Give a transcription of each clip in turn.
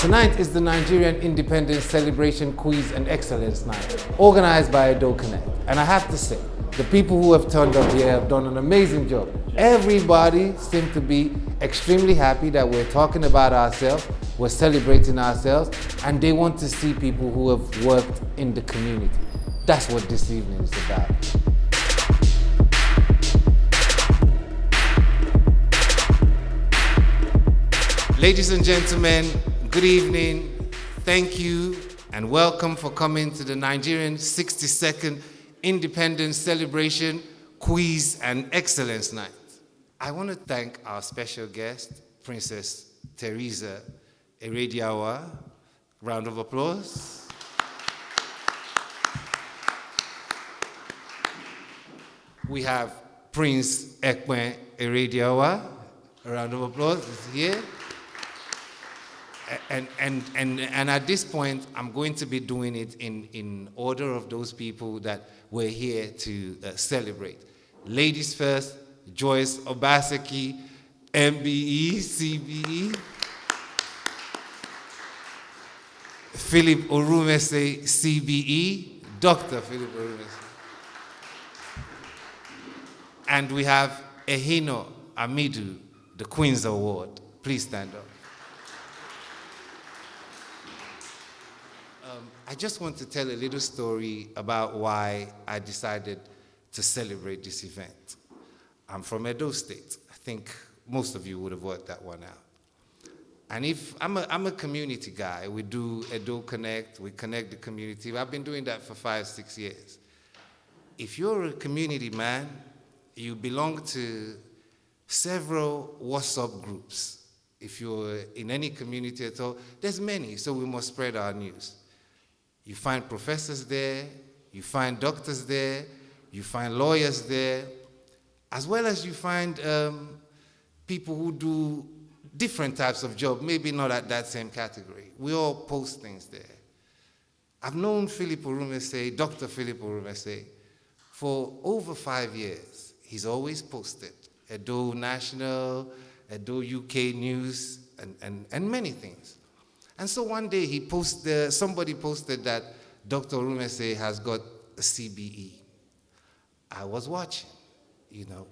Tonight is the Nigerian Independence Celebration Quiz and Excellence Night, organized by Edo Connect. And I have to say, the people who have turned up here have done an amazing job. Everybody seemed to be extremely happy that we're talking about ourselves, we're celebrating ourselves, and they want to see people who have worked in the community. That's what this evening is about. Ladies and gentlemen, good evening. Thank you and welcome for coming to the Nigerian 62nd Independence Celebration Quiz and Excellence Night. I want to thank our special guest, Princess Theresa Erediauwa. Round of applause. We have Prince Ekwen Erediauwa. A round of applause is here. And at this point, I'm going to be doing it in order of those people that we're here to celebrate. Ladies first, Joyce Obaseki, MBE, CBE. Philip Orumese, CBE, Dr. Philip Orumese. And we have Ehino Amidu, the Queen's Award. Please stand up. I just want to tell a little story about why I decided to celebrate this event. I'm from Edo State. I think most of you would have worked that one out. And if I'm a community guy, we do Edo Connect, we connect the community. I've been doing that for 5-6 years. If you're a community man, you belong to several WhatsApp groups. If you're in any community at all, there's many, so we must spread our news. You find professors there, you find doctors there, you find lawyers there, as well as you find people who do different types of jobs, maybe not at that same category. We all post things there. I've known Philip Orumese, Dr. Philip Orumese, for over 5 years. He's always posted Edo National, Edo UK News, and many things. And so one day somebody posted that Dr. Orumese has got a CBE. I was watching, you know.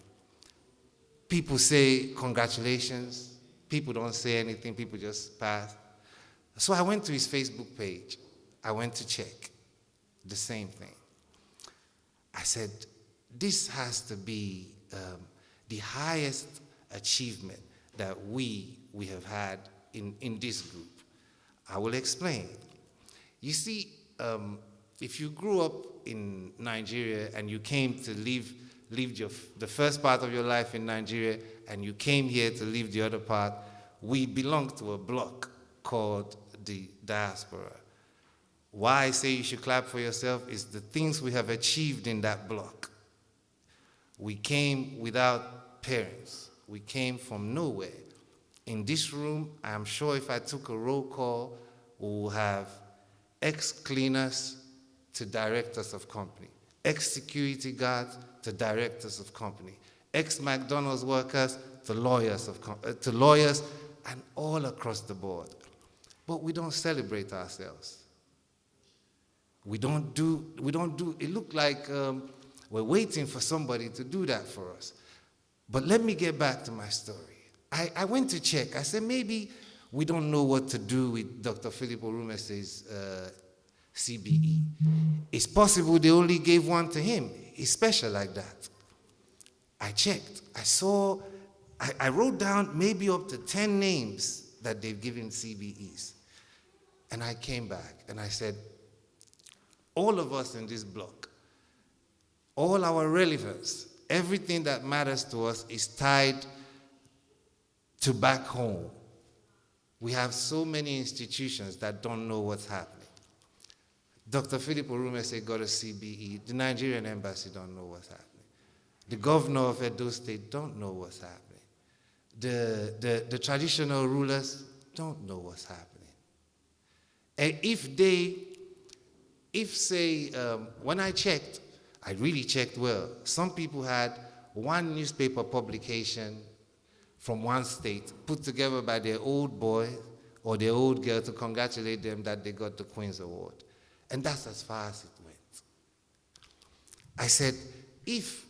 People say congratulations. People don't say anything. People just pass. So I went to his Facebook page. I went to check the same thing. I said, this has to be the highest achievement that we have had in this group. I will explain. You see, if you grew up in Nigeria and you came to live the first part of your life in Nigeria and you came here to live the other part, we belong to a block called the Diaspora. Why I say you should clap for yourself is the things we have achieved in that block. We came without parents. We came from nowhere. In this room, I'm sure if I took a roll call, we will have ex-cleaners to directors of company, ex-security guards to directors of company, ex-McDonald's workers to lawyers, and all across the board. But we don't celebrate ourselves. We don't do, it looked like we're waiting for somebody to do that for us. But let me get back to my story. I went to check. I said, maybe we don't know what to do with Dr. Philip Orumese's CBE. It's possible they only gave one to him. He's special like that. I checked. I wrote down maybe up to 10 names that they've given CBEs. And I came back and I said, all of us in this block, all our relevance, everything that matters to us is tied to back home. We have so many institutions that don't know what's happening. Dr. Philip Orumese got a CBE. The Nigerian embassy don't know what's happening. The governor of Edo State don't know what's happening. The traditional rulers don't know what's happening. And when I checked, I really checked well. Some people had one newspaper publication from one state put together by their old boy or their old girl to congratulate them that they got the Queen's Award. And that's as far as it went. I said, if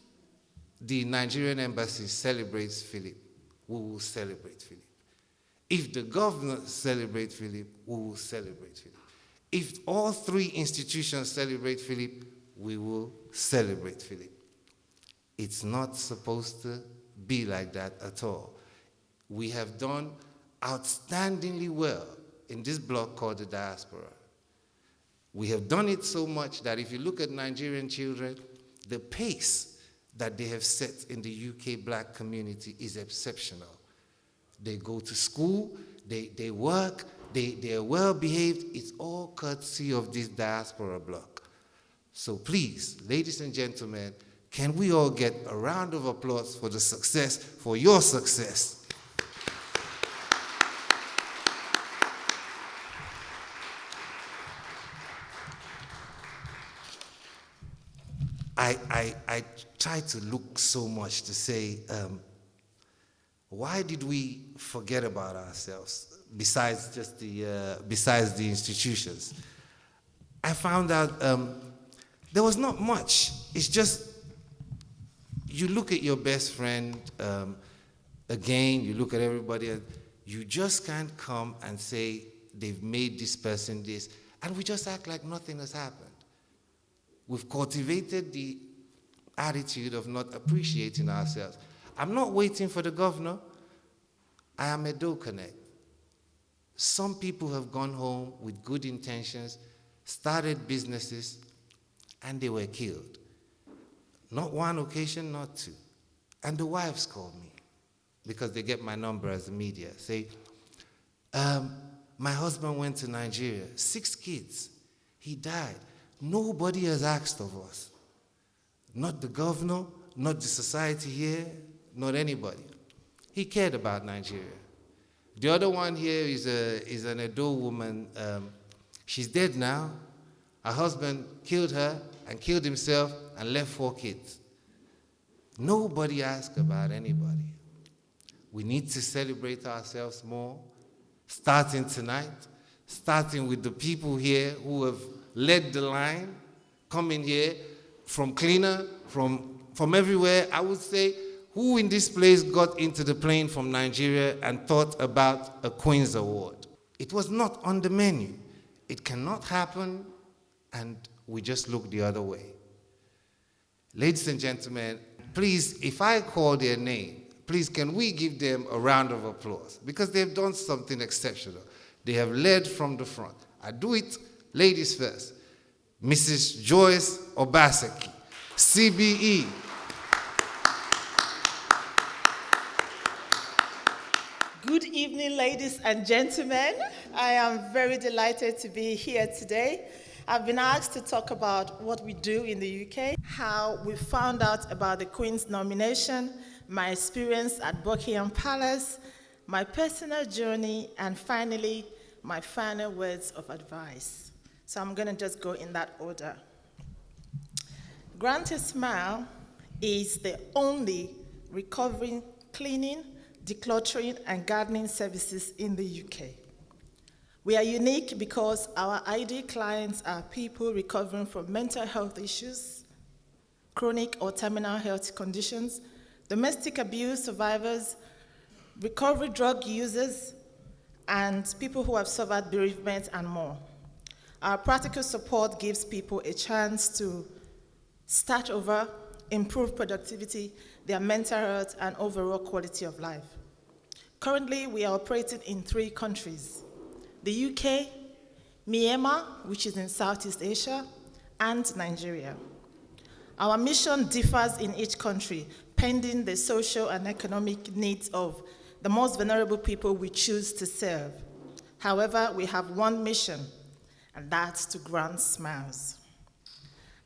the Nigerian embassy celebrates Philip, we will celebrate Philip. If the governor celebrates Philip, we will celebrate Philip. If all three institutions celebrate Philip, we will celebrate Philip. It's not supposed to be like that at all. We have done outstandingly well in this block called the Diaspora. We have done it so much that if you look at Nigerian children, the pace that they have set in the UK black community is exceptional. They go to school, they work, they are well behaved. It's all courtesy of this Diaspora block. So please, ladies and gentlemen, can we all get a round of applause for the success, for your success? I try to look so much to say, why did we forget about ourselves besides just besides the institutions? I found out there was not much. It's just you look at your best friend again, you look at everybody, and you just can't come and say they've made this person this, and we just act like nothing has happened. We've cultivated the attitude of not appreciating ourselves. I'm not waiting for the governor. I am a Edo Connect. Some people have gone home with good intentions, started businesses, and they were killed. Not one occasion, not two. And the wives called me because they get my number as the media. Say, my husband went to Nigeria, 6 kids. He died. Nobody has asked of us. Not the governor, not the society here, not anybody. He cared about Nigeria. The other one here is an Edo woman. She's dead now. Her husband killed her and killed himself and left 4 kids. Nobody asked about anybody. We need to celebrate ourselves more, starting tonight, starting with the people here who have led the line, coming here from cleaner, from everywhere. I would say, who in this place got into the plane from Nigeria and thought about a Queen's Award? It was not on the menu. It cannot happen, and we just look the other way. Ladies and gentlemen, please, if I call their name, please can we give them a round of applause? Because they've done something exceptional. They have led from the front. I do it, ladies first. Mrs. Joyce Obaseki, CBE. Good evening, ladies and gentlemen. I am very delighted to be here today. I've been asked to talk about what we do in the UK, how we found out about the Queen's nomination, my experience at Buckingham Palace, my personal journey, and finally, my final words of advice. So I'm going to just go in that order. Grant a Smile is the only recovering, cleaning, decluttering, and gardening services in the UK. We are unique because our ideal clients are people recovering from mental health issues, chronic or terminal health conditions, domestic abuse survivors, recovery drug users, and people who have suffered bereavement and more. Our practical support gives people a chance to start over, improve productivity, their mental health, and overall quality of life. Currently, we are operating in 3 countries: the UK, Myanmar, which is in Southeast Asia, and Nigeria. Our mission differs in each country, pending the social and economic needs of the most vulnerable people we choose to serve. However, we have one mission, and that's to grant smiles.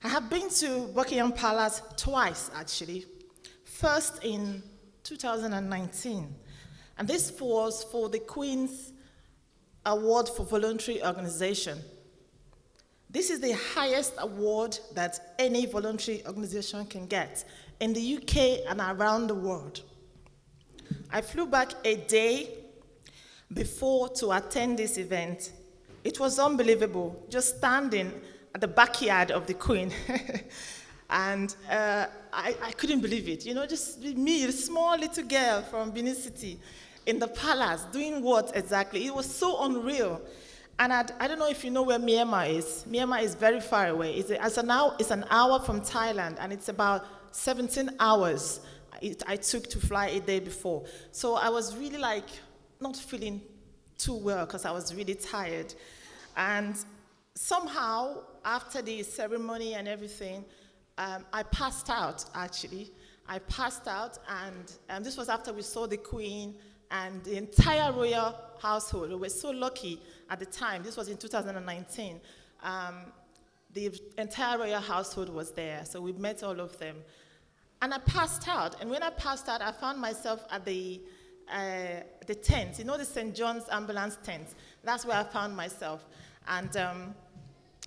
I have been to Buckingham Palace twice, actually. First in 2019, and this was for the Queen's Award for Voluntary Organization. This is the highest award that any voluntary organization can get in the UK and around the world. I flew back a day before to attend this event. It was unbelievable, just standing at the backyard of the Queen. And I couldn't believe it. You know, just me, a small little girl from Benin City, in the palace, doing what exactly? It was so unreal. And I don't know if you know where Myanmar is. Myanmar is very far away. It's an hour from Thailand, and it's about 17 hours I took to fly a day before. So I was really like not feeling too well because I was really tired. And somehow, after the ceremony and everything, I passed out, actually. I passed out, and this was after we saw the Queen and the entire royal household. We were so lucky at the time. This was in 2019. The entire royal household was there, so we met all of them. And I passed out, and when I passed out, I found myself at the tent, you know, the St. John's ambulance tent. That's where I found myself. And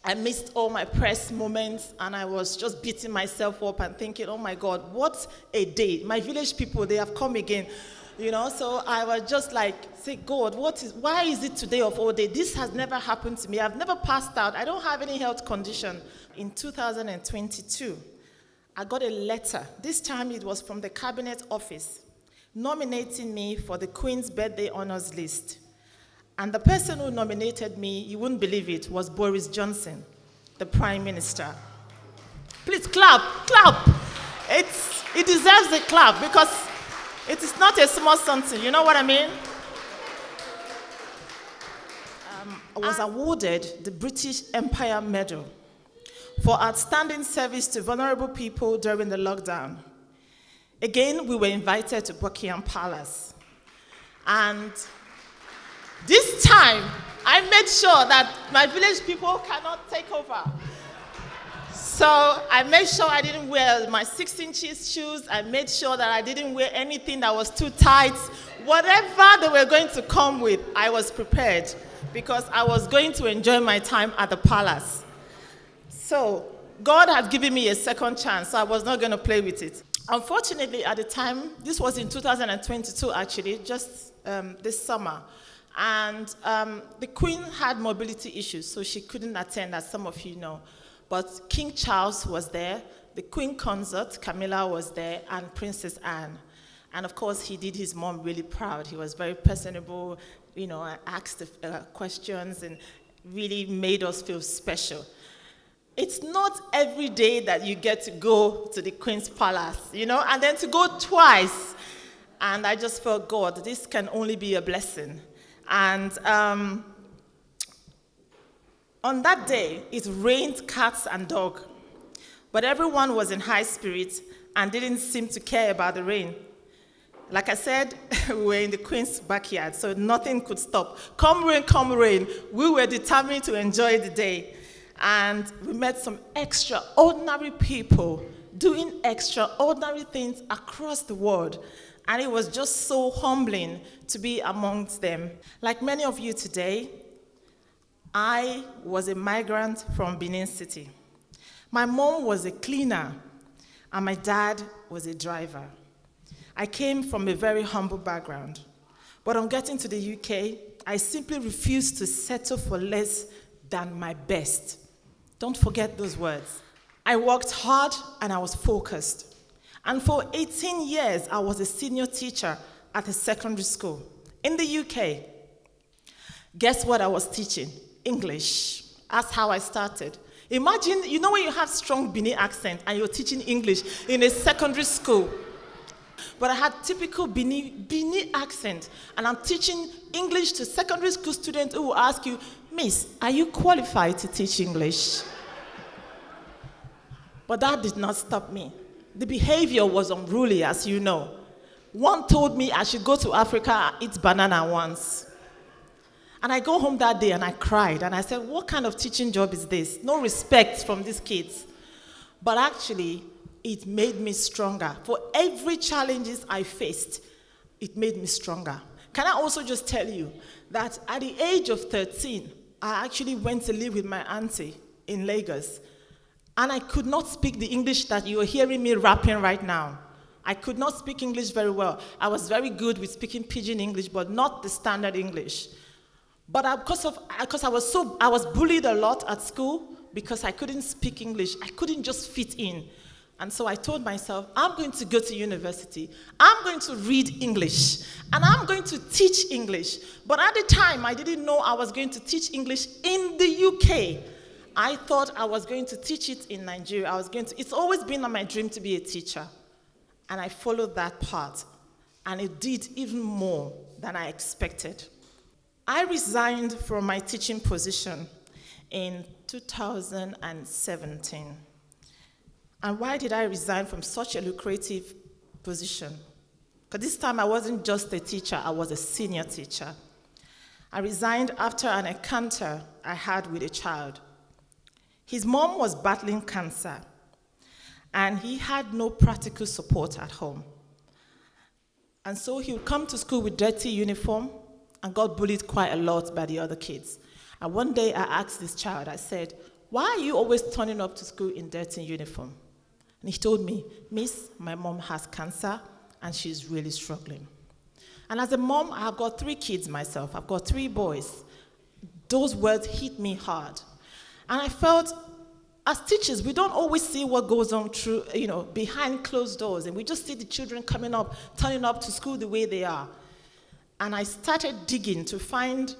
I missed all my press moments, and I was just beating myself up and thinking, oh my God, what a day. My village people, they have come again. You know, so I was just like, say, God, why is it today of all day? This has never happened to me. I've never passed out. I don't have any health condition. In 2022, I got a letter. This time it was from the Cabinet Office, nominating me for the Queen's Birthday Honors List. And the person who nominated me, you wouldn't believe it, was Boris Johnson, the Prime Minister. Please clap, clap. It deserves a clap because it is not a small something, you know what I mean? I was awarded the British Empire Medal for outstanding service to vulnerable people during the lockdown. Again, we were invited to Buckingham Palace. And this time, I made sure that my village people cannot take over. So I made sure I didn't wear my 16-inch shoes. I made sure that I didn't wear anything that was too tight. Whatever they were going to come with, I was prepared because I was going to enjoy my time at the palace. So God had given me a second chance, so I was not going to play with it. Unfortunately, at the time, this was in 2022 actually, just this summer, and the Queen had mobility issues, so she couldn't attend, as some of you know. But King Charles was there, the Queen Consort, Camilla, was there, and Princess Anne. And of course, he did his mom really proud. He was very personable, you know, asked questions and really made us feel special. It's not every day that you get to go to the Queen's Palace, you know, and then to go twice. And I just felt, God, this can only be a blessing. And on that day, it rained cats and dogs, but everyone was in high spirits and didn't seem to care about the rain. Like I said, we were in the Queen's backyard, so nothing could stop. Come rain, we were determined to enjoy the day. And we met some extraordinary people doing extraordinary things across the world. And it was just so humbling to be amongst them. Like many of you today, I was a migrant from Benin City. My mom was a cleaner, and my dad was a driver. I came from a very humble background. But on getting to the UK, I simply refused to settle for less than my best. Don't forget those words. I worked hard and I was focused. And for 18 years, I was a senior teacher at a secondary school in the UK. Guess what I was teaching? English. That's how I started. Imagine, you know when you have strong Benin accent and you're teaching English in a secondary school. But I had typical Benin accent, and I'm teaching English to secondary school students who will ask you, Miss, are you qualified to teach English? But that did not stop me. The behavior was unruly, as you know. One told me I should go to Africa and eat banana once. And I go home that day and I cried, and I said, what kind of teaching job is this? No respect from these kids. But actually, it made me stronger. For every challenges I faced, it made me stronger. Can I also just tell you that at the age of 13, I actually went to live with my auntie in Lagos. And I could not speak the English that you are hearing me rapping right now. I could not speak English very well. I was very good with speaking pidgin English, but not the standard English. But because I was bullied a lot at school because I couldn't speak English. I couldn't just fit in. And so I told myself, I'm going to go to university. I'm going to read English. And I'm going to teach English. But at the time, I didn't know I was going to teach English in the UK. I thought I was going to teach it in Nigeria. It's always been my dream to be a teacher. And I followed that path. And it did even more than I expected. I resigned from my teaching position in 2017. And why did I resign from such a lucrative position? Because this time I wasn't just a teacher, I was a senior teacher. I resigned after an encounter I had with a child. His mom was battling cancer, and he had no practical support at home. And so he would come to school with dirty uniform and got bullied quite a lot by the other kids. And one day I asked this child, I said, why are you always turning up to school in dirty uniform? And he told me, Miss, my mom has cancer and she's really struggling. And as a mom, I've got 3 kids myself. I've got 3 boys. Those words hit me hard. And I felt, as teachers, we don't always see what goes on through, behind closed doors. And we just see the children coming up, turning up to school the way they are. And I started digging to find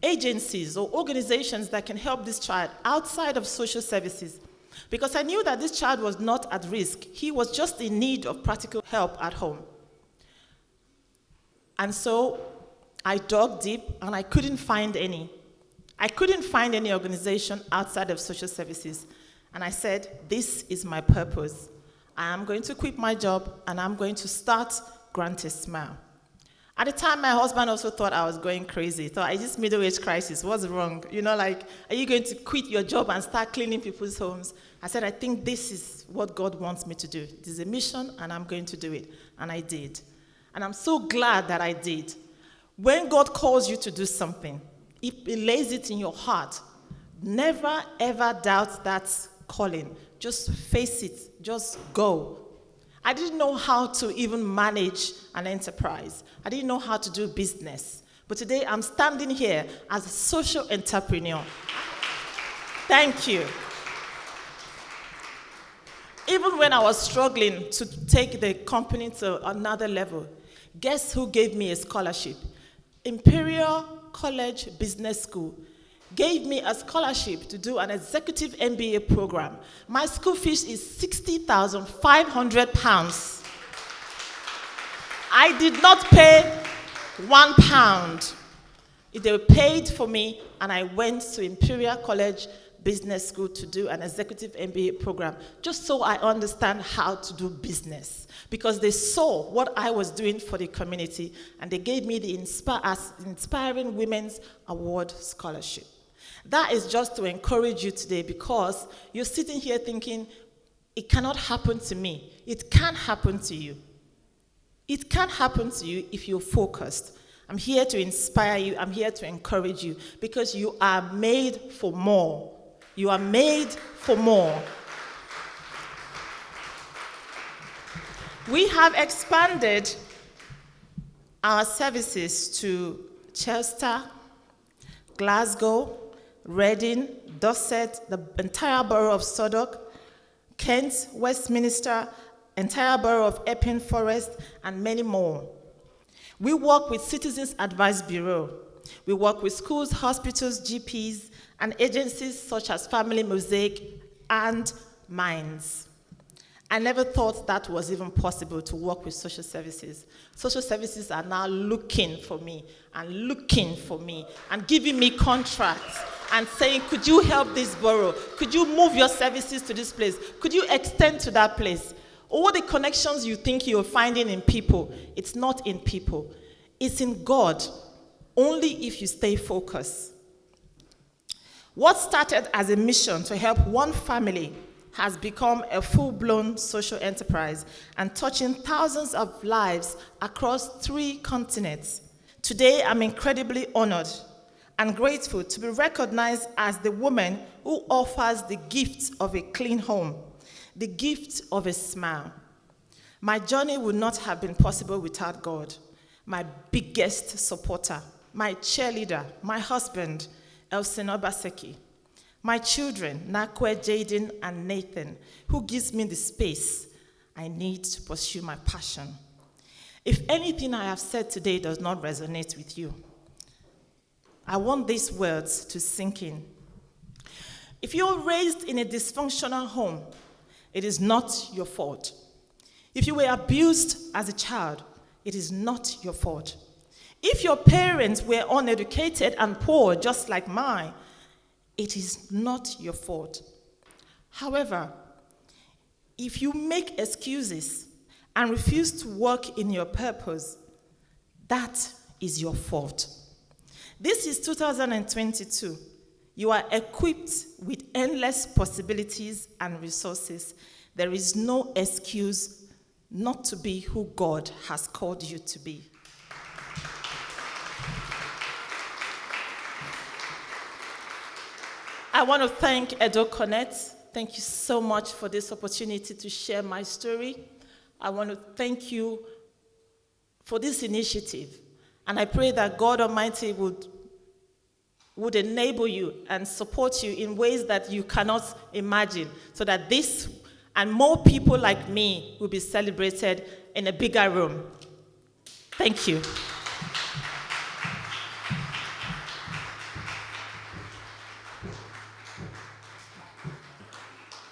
agencies or organizations that can help this child outside of social services. Because I knew that this child was not at risk. He was just in need of practical help at home. And so I dug deep and I couldn't find any. I couldn't find any organization outside of social services. And I said, this is my purpose. I am going to quit my job and I'm going to start Grant a Smile. At the time, my husband also thought I was going crazy. He thought, is this middle-age crisis? What's wrong? Are you going to quit your job and start cleaning people's homes? I said, I think this is what God wants me to do. It is a mission, and I'm going to do it. And I did. And I'm so glad that I did. When God calls you to do something, He lays it in your heart. Never, ever doubt that calling. Just face it. Just go. I didn't know how to even manage an enterprise. I didn't know how to do business. But today I'm standing here as a social entrepreneur. Thank you. Even when I was struggling to take the company to another level, guess who gave me a scholarship? Imperial College Business School gave me a scholarship to do an executive MBA program. My school fees is £60,500. I did not pay £1. They were paid for me, and I went to Imperial College Business School to do an executive MBA program, just so I understand how to do business. Because they saw what I was doing for the community, and they gave me the Inspiring Women's Award Scholarship. That is just to encourage you today, because you're sitting here thinking, it cannot happen to me. It can happen to you. It can happen to you if you're focused. I'm here to inspire you. I'm here to encourage you, because you are made for more. You are made for more. We have expanded our services to Chester, Glasgow, Reading, Dorset, the entire borough of Southwark, Kent, Westminster, entire borough of Epping Forest, and many more. We work with Citizens Advice Bureau. We work with schools, hospitals, GPs, and agencies such as Family Mosaic and Minds. I never thought that was even possible to work with social services. Social services are now looking for me and giving me contracts and saying, could you help this borough? Could you move your services to this place? Could you extend to that place? All the connections you think you're finding in people, it's not in people. It's in God, only if you stay focused. What started as a mission to help one family has become a full-blown social enterprise and touching thousands of lives across 3 continents. Today, I'm incredibly honored and grateful to be recognized as the woman who offers the gift of a clean home, the gift of a smile. My journey would not have been possible without God, my biggest supporter, my cheerleader, my husband, Elsin Obaseki, my children, Nakwe, Jaden, and Nathan, who gives me the space I need to pursue my passion. If anything I have said today does not resonate with you, I want these words to sink in. If you're raised in a dysfunctional home, it is not your fault. If you were abused as a child, it is not your fault. If your parents were uneducated and poor, just like mine, it is not your fault. However, if you make excuses and refuse to work in your purpose, that is your fault. This is 2022. You are equipped with endless possibilities and resources. There is no excuse not to be who God has called you to be. I want to thank Edo Connect. Thank you so much for this opportunity to share my story. I want to thank you for this initiative. And I pray that God Almighty would enable you and support you in ways that you cannot imagine, so that this and more people like me will be celebrated in a bigger room. Thank you.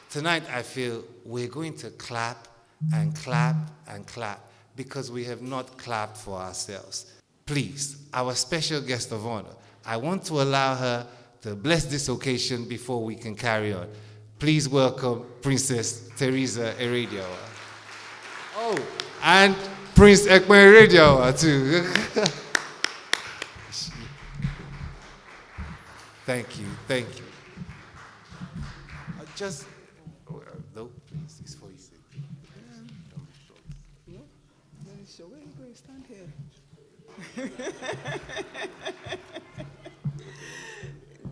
Tonight, I feel we're going to clap and clap and clap because we have not clapped for ourselves. Please, our special guest of honor, I want to allow her to bless this occasion before we can carry on. Please welcome Princess Theresa Erediauwa. Oh, and Prince Ekme Erediauwa too. Thank you, thank you. No, please, it's for you. Where are you going to stand here?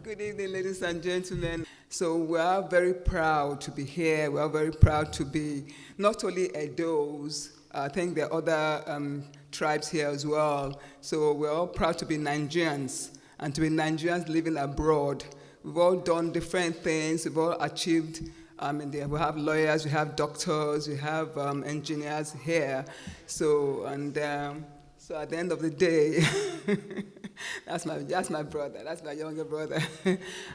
Good evening, ladies and gentlemen. So we are very proud to be here. We are very proud to be not only Edos, I think there are other tribes here as well. So we're all proud to be Nigerians and to be Nigerians living abroad. We've all done different things. We've all achieved. We have lawyers, we have doctors, we have engineers here. So at the end of the day, that's my brother. That's my younger brother.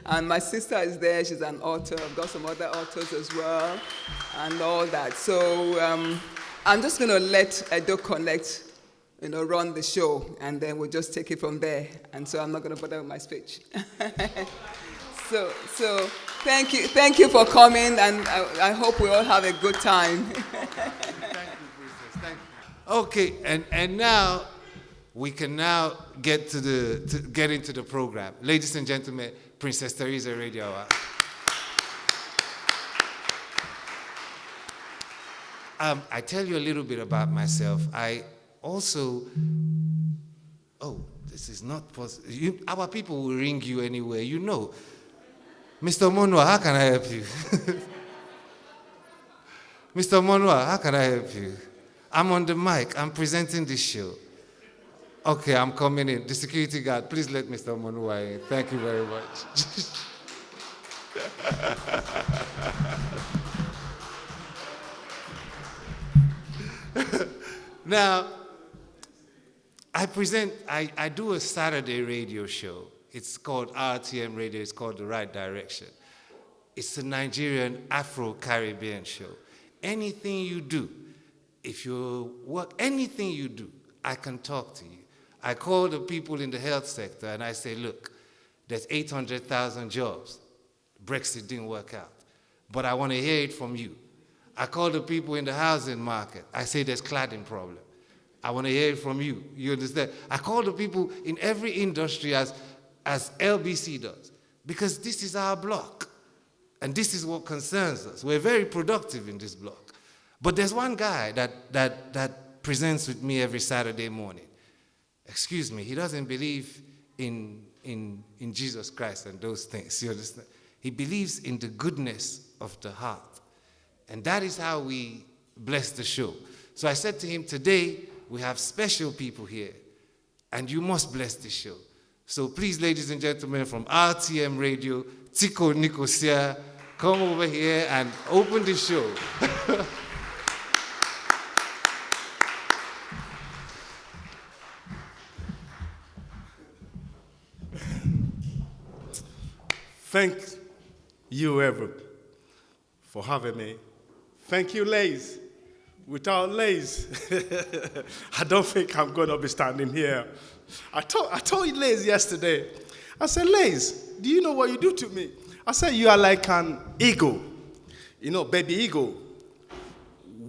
And my sister is there. She's an author. I've got some other authors as well, and all that. So I'm just going to let Edo Connect, run the show, and then we'll just take it from there. And so I'm not going to bother with my speech. So thank you for coming, and I hope we all have a good time. Thank you, Princess. Thank you. Okay, and now we can now get into the program. Ladies and gentlemen, Princess Theresa Erediauwa. I tell you a little bit about myself. I also, this is not possible. Our people will ring you anywhere, Mr. Monua, how can I help you? Mr. Monua, how can I help you? I'm on the mic. I'm presenting this show. Okay, I'm coming in. The security guard, please let Mr. Monua in. Thank you very much. Now, I do a Saturday radio show. It's called RTM Radio. It's called The Right Direction. It's a Nigerian Afro-Caribbean show. Anything you do, anything you do, I can talk to you. I call the people in the health sector and I say, look, there's 800,000 jobs. Brexit didn't work out. But I want to hear it from you. I call the people in the housing market. I say there's cladding problem. I want to hear it from you. You understand? I call the people in every industry as LBC does, because this is our block, and this is what concerns us. We're very productive in this block. But there's one guy that presents with me every Saturday morning. Excuse me, he doesn't believe in Jesus Christ and those things, you understand? He believes in the goodness of the heart. And that is how we bless the show. So I said to him, today we have special people here, and you must bless the show. So please, ladies and gentlemen, from RTM Radio, Tiko Nikosia, come over here and open the show. Thank you, Evan, for having me. Thank you, Lays. Without Lays, I don't think I'm going to be standing here. I told Lays yesterday, I said, Lays, do you know what you do to me? I said, you are like an eagle, baby eagle.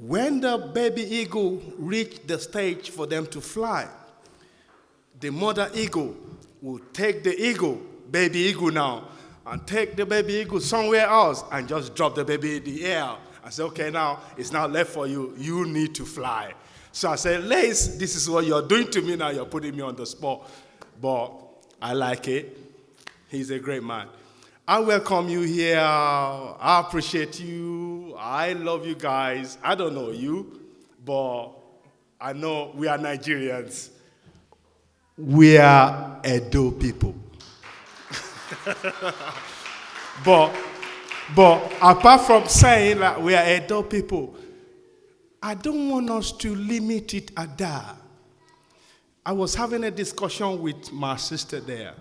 When the baby eagle reach the stage for them to fly, the mother eagle will take the eagle, baby eagle now, and take the baby eagle somewhere else and just drop the baby in the air. I said, okay, now it's now left for you. You need to fly. So I said, Lace, this is what you're doing to me now. You're putting me on the spot. But I like it. He's a great man. I welcome you here. I appreciate you. I love you guys. I don't know you, but I know we are Nigerians. We are Edo people. But apart from saying that we are Edo people, I don't want us to limit it at that. I was having a discussion with my sister there.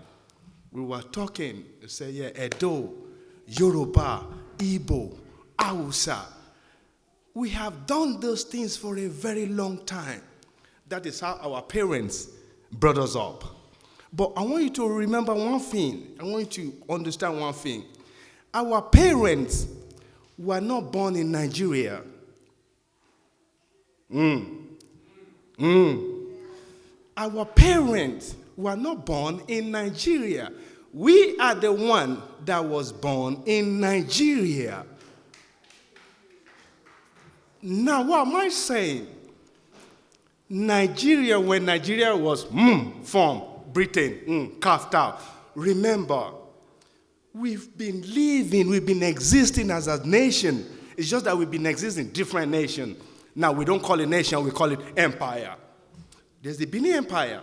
We were talking, they say, yeah, Edo, Yoruba, Igbo, Hausa. We have done those things for a very long time. That is how our parents brought us up. But I want you to remember one thing. I want you to understand one thing. Our parents were not born in Nigeria. Our parents were not born in Nigeria. We are the one that was born in Nigeria. Now, what am I saying? Nigeria, when Nigeria was formed, Britain, carved out. Remember, we've been living, we've been existing as a nation. It's just that we've been existing different nations. Now, we don't call it nation, we call it empire. There's the Benin Empire.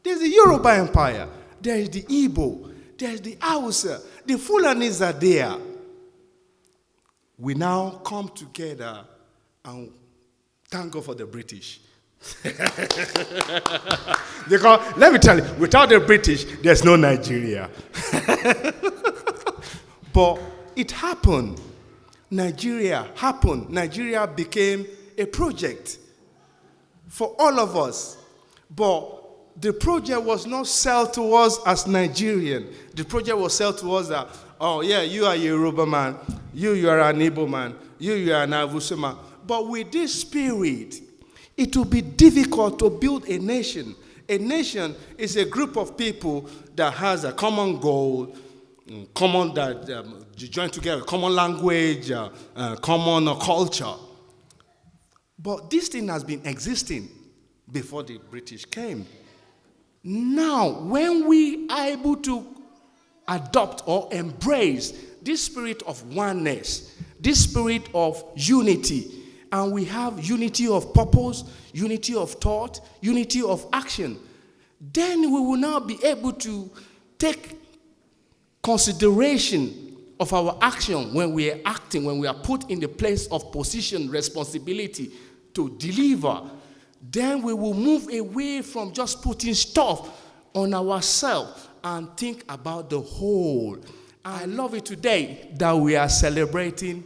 There's the Yoruba Empire. There is the Igbo. There's the Hausa. The Fulanis are there. We now come together and thank God for the British. Because, let me tell you, without the British, there's no Nigeria. But it happened. Nigeria happened. Nigeria became a project for all of us. But the project was not sold to us as Nigerian. The project was sold to us that, oh yeah, you are a Yoruba man, you are an Igbo man, you are an Hausa man. But with this spirit, it will be difficult to build a nation. A nation is a group of people that has a common goal, common that join together, common language, common culture. But this thing has been existing before the British came. Now, when we are able to adopt or embrace this spirit of oneness, this spirit of unity, and we have unity of purpose, unity of thought, unity of action, then we will now be able to take consideration of our action when we are acting, when we are put in the place of position, responsibility to deliver. Then we will move away from just putting stuff on ourselves and think about the whole. I love it today that we are celebrating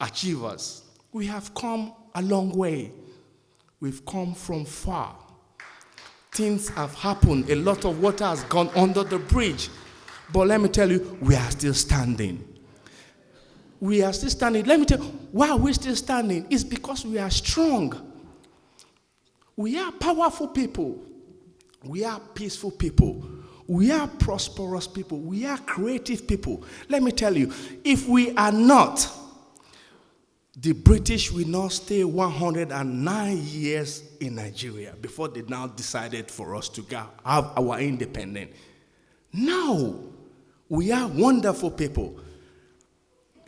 achievers. We have come a long way. We've come from far. Things have happened. A lot of water has gone under the bridge. But let me tell you, we are still standing. We are still standing. Let me tell you, why are we still standing? It's because we are strong. We are powerful people. We are peaceful people. We are prosperous people. We are creative people. Let me tell you, if we are not, the British will not stay 109 years in Nigeria before they now decided for us to have our independence. Now, we are wonderful people.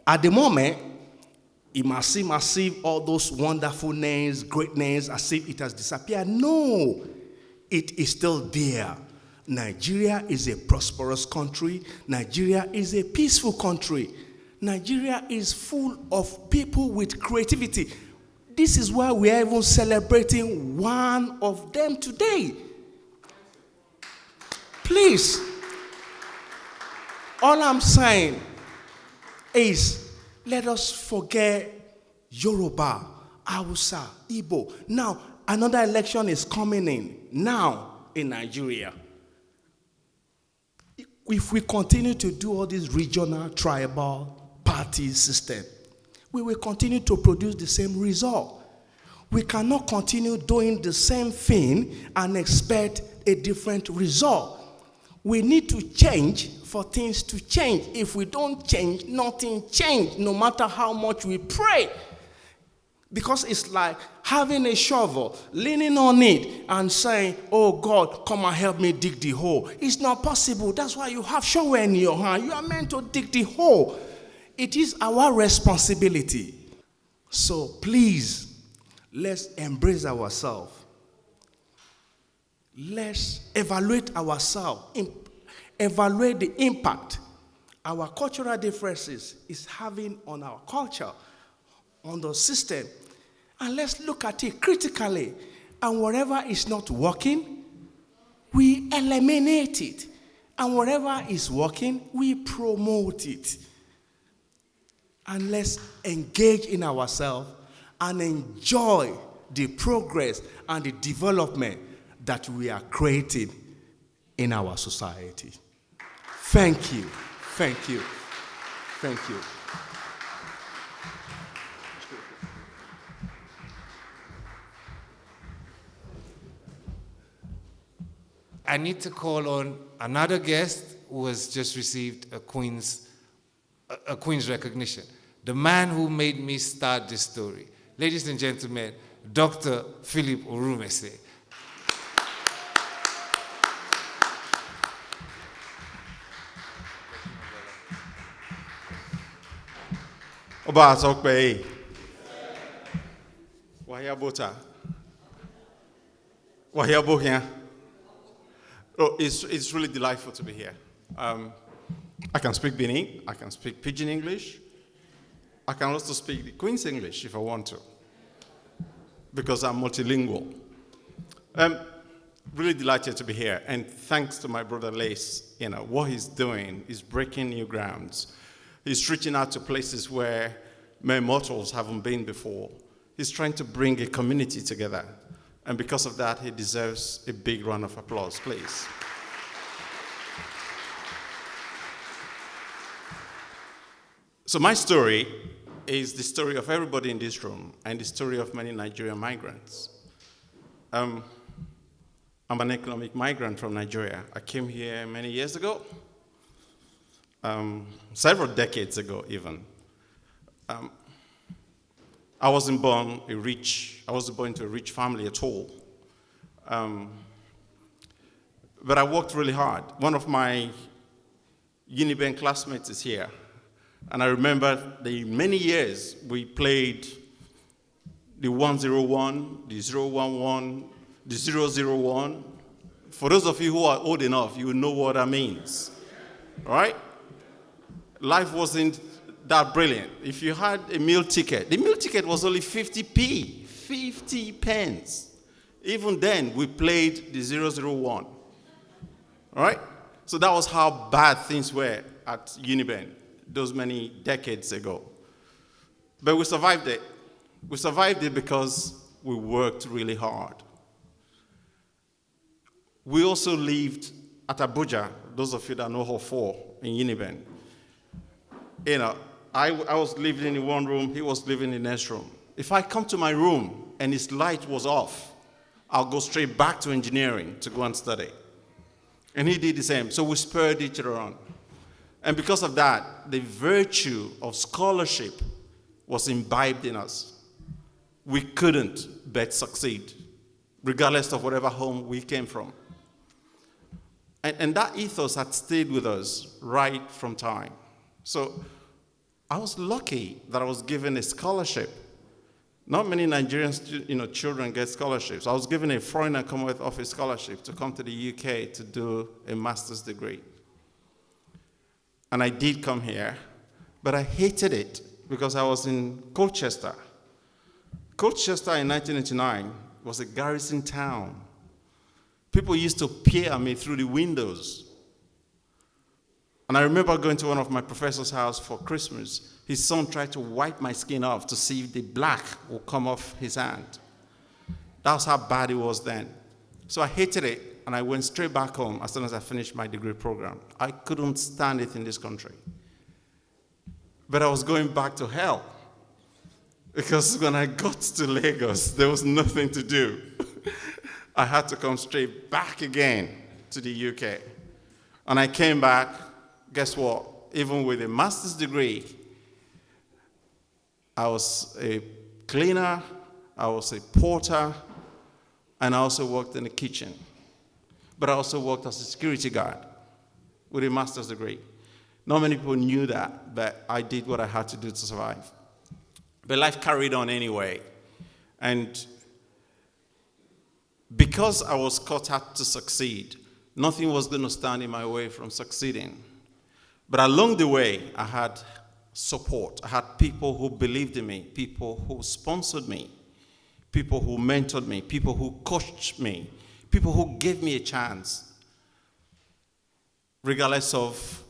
At the moment, it must seem as if all those wonderful names, great names, as if it has disappeared. No, it is still there. Nigeria is a prosperous country. Nigeria is a peaceful country. Nigeria is full of people with creativity. This is why we are even celebrating one of them today. Please, all I'm saying is let us forget Yoruba, Hausa, Igbo. Now, another election is coming in now in Nigeria. If we continue to do all this regional, tribal, party system, we will continue to produce the same result. We cannot continue doing the same thing and expect a different result. We need to change for things to change. If we don't change, nothing changes, no matter how much we pray. Because it's like having a shovel, leaning on it and saying, oh God, come and help me dig the hole. It's not possible. That's why you have shovel in your hand. You are meant to dig the hole. It is our responsibility. So please, let's embrace ourselves. Let's evaluate ourselves. Evaluate the impact our cultural differences is having on our culture, on the system. And let's look at it critically. And whatever is not working, we eliminate it. And whatever is working, we promote it. And let's engage in ourselves and enjoy the progress and the development that we are creating in our society. Thank you. Thank you. Thank you. I need to call on another guest who has just received a Queen's recognition. The man who made me start this story. Ladies and gentlemen, Dr. Philip Orumese. Oba Azokbe. Wahia Bota. Wahia Bohia. Oh, it's really delightful to be here. I can speak Benin, I can speak Pidgin English, I can also speak the Queen's English if I want to, because I'm multilingual. Really delighted to be here, and thanks to my brother Lace, what he's doing is breaking new grounds. He's reaching out to places where mere mortals haven't been before. He's trying to bring a community together. And because of that, he deserves a big round of applause, please. So my story is the story of everybody in this room and the story of many Nigerian migrants. I'm an economic migrant from Nigeria. I came here many years ago, several decades ago even. I wasn't born into a rich family at all. But I worked really hard. One of my Uniben classmates is here. And I remember the many years we played the 101, the 011, the 001. For those of you who are old enough, you will know what that means. All right? Life wasn't that brilliant. If you had a meal ticket, the meal ticket was only 50p, 50 pence. Even then, we played the 001. All right? So that was how bad things were at Uniben those many decades ago. But we survived it. We survived it because we worked really hard. We also lived at Abuja, those of you that know Hall 4 in Uniben. I was living in one room, he was living in the next room. If I come to my room and his light was off, I'll go straight back to engineering to go and study. And he did the same. So we spurred each other on. And because of that, the virtue of scholarship was imbibed in us. We couldn't but succeed, regardless of whatever home we came from. And that ethos had stayed with us right from time. So I was lucky that I was given a scholarship. Not many Nigerian children get scholarships. I was given a Foreign and Commonwealth Office scholarship to come to the UK to do a master's degree. And I did come here, but I hated it because I was in Colchester. Colchester in 1989 was a garrison town. People used to peer at me through the windows. And I remember going to one of my professor's house for Christmas. His son tried to wipe my skin off to see if the black would come off his hand. That's how bad it was then. So I hated it, and I went straight back home as soon as I finished my degree program. I couldn't stand it in this country. But I was going back to hell. Because when I got to Lagos, there was nothing to do. I had to come straight back again to the UK. And I came back, guess what? Even with a master's degree, I was a cleaner, I was a porter, and I also worked in the kitchen. But I also worked as a security guard with a master's degree. Not many people knew that, but I did what I had to do to survive. But life carried on anyway. And because I was cut out to succeed, nothing was going to stand in my way from succeeding. But along the way, I had support. I had people who believed in me, people who sponsored me, people who mentored me, people who coached me, people who gave me a chance, regardless of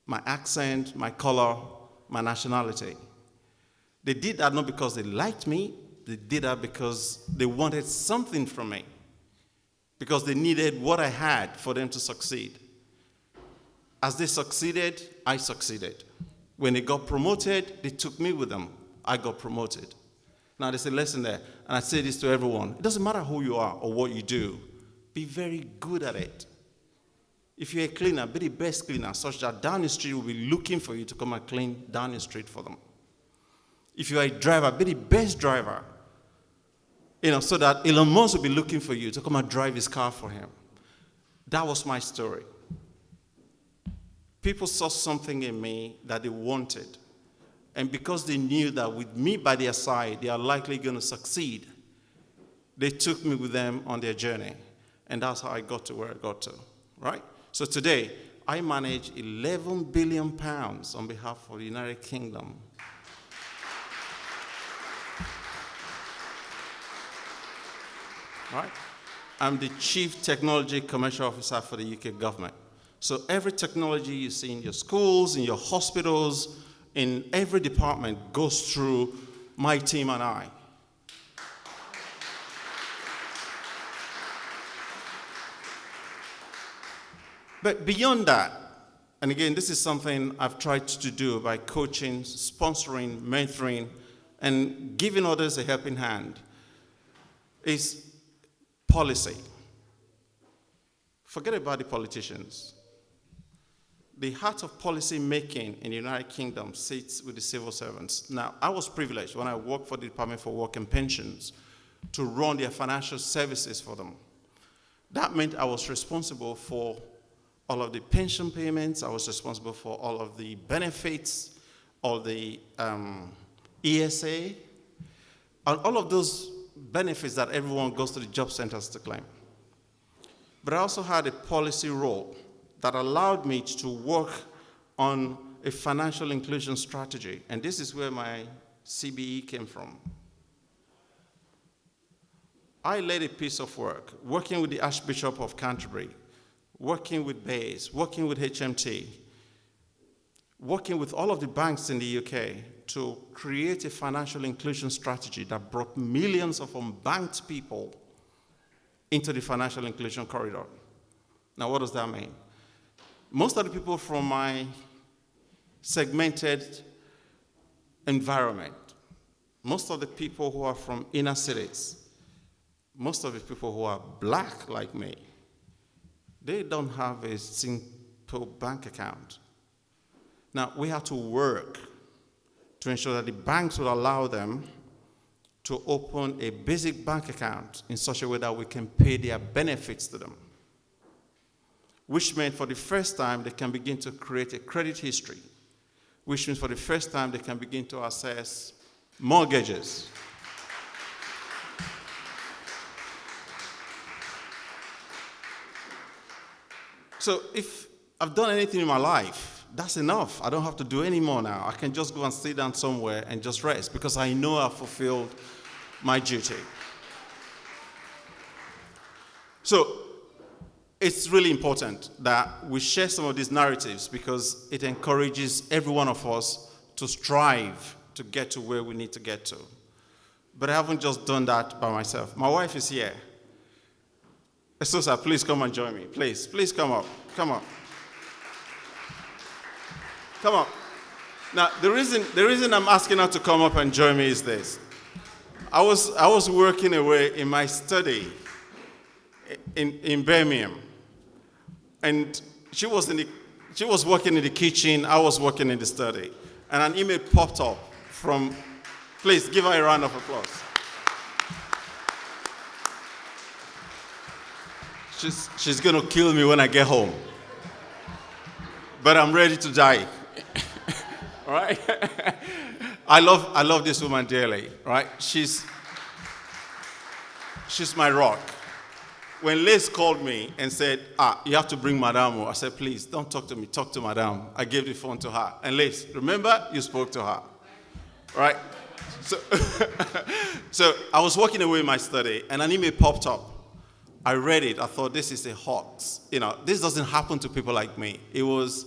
my accent, my color, my nationality. They did that not because they liked me, they did that because they wanted something from me, because they needed what I had for them to succeed. As they succeeded, I succeeded. When they got promoted, they took me with them. I got promoted. Now there's a lesson there, and I say this to everyone. It doesn't matter who you are or what you do. Be very good at it. If you're a cleaner, be the best cleaner, such that down the street will be looking for you to come and clean down the street for them. If you're a driver, be the best driver, so that Elon Musk will be looking for you to come and drive his car for him. That was my story. People saw something in me that they wanted. And because they knew that with me by their side, they are likely going to succeed, they took me with them on their journey. And that's how I got to where I got to, right? So today, I manage 11 billion pounds on behalf of the United Kingdom. Right? I'm the Chief Technology Commercial Officer for the UK government. So every technology you see in your schools, in your hospitals, in every department goes through my team and I. But beyond that, and again, this is something I've tried to do by coaching, sponsoring, mentoring, and giving others a helping hand, is policy. Forget about the politicians. The heart of policy making in the United Kingdom sits with the civil servants. Now, I was privileged when I worked for the Department for Work and Pensions to run their financial services for them. That meant I was responsible for all of the pension payments. I was responsible for all of the benefits, all the ESA, and all of those benefits that everyone goes to the job centers to claim. But I also had a policy role that allowed me to work on a financial inclusion strategy. And this is where my CBE came from. I led a piece of work, working with the Archbishop of Canterbury, working with BAYS, working with HMT, working with all of the banks in the UK to create a financial inclusion strategy that brought millions of unbanked people into the financial inclusion corridor. Now, what does that mean? Most of the people from my segmented environment, most of the people who are from inner cities, most of the people who are black like me, they don't have a simple bank account. Now, we have to work to ensure that the banks will allow them to open a basic bank account in such a way that we can pay their benefits to them, which meant for the first time they can begin to create a credit history which means for the first time they can begin to access mortgages. So if I've done anything in my life, that's enough. I don't have to do any more now. I can just go and sit down somewhere and just rest because I know I've fulfilled my duty. So it's really important that we share some of these narratives because it encourages every one of us to strive to get to where we need to get to. But I haven't just done that by myself. My wife is here. Esosa, please come and join me. Please come up. Come on. Come on. Now, the reason I'm asking her to come up and join me is this. I was working away in my study in Birmingham, and she was working in the kitchen. I was working in the study, and an email popped up from. Please give her a round of applause. She's going to kill me when I get home. But I'm ready to die. All right? I love this woman dearly, right? She's my rock. When Liz called me and said, you have to bring Madame, I said, please, don't talk to me, talk to Madame. I gave the phone to her. And Liz, remember, you spoke to her, right? So I was walking away in my study, and an email popped up. I read it. I thought, this is a hoax. This doesn't happen to people like me. It was,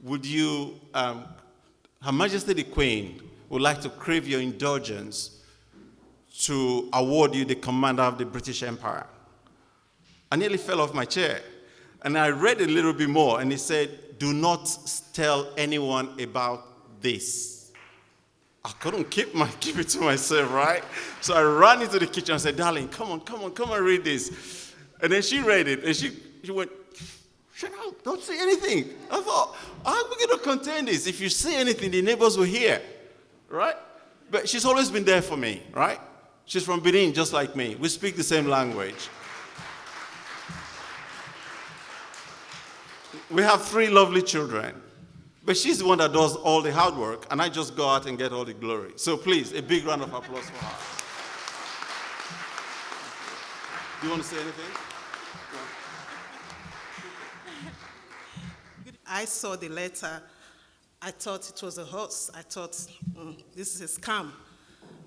would you, Her Majesty the Queen would like to crave your indulgence to award you the commander of the British Empire. I nearly fell off my chair. And I read a little bit more, and it said, do not tell anyone about this. I couldn't keep it to myself, right? So I ran into the kitchen and said, darling, come and read this. And then she read it, and she went, shut up, don't say anything. I thought, how are we going to contain this? If you say anything, the neighbors will hear, right? But she's always been there for me, right? She's from Benin, just like me. We speak the same language. We have 3 lovely children. But she's the one that does all the hard work, and I just go out and get all the glory. So please, a big round of applause for her. Do you want to say anything? I saw the letter. I thought it was a hoax. I thought, this is a scam.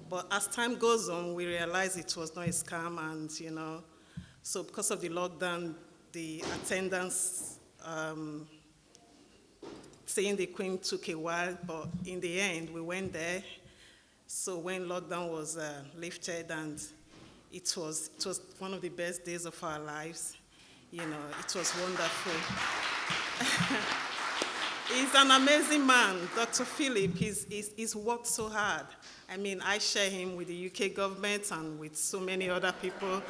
But as time goes on, we realized it was not a scam, and, so because of the lockdown, the attendance, seeing the Queen took a while, but in the end, we went there. So when lockdown was lifted, and it was one of the best days of our lives. It was wonderful. He's an amazing man, Dr. Philip. He's worked so hard. I mean, I share him with the UK government and with so many other people,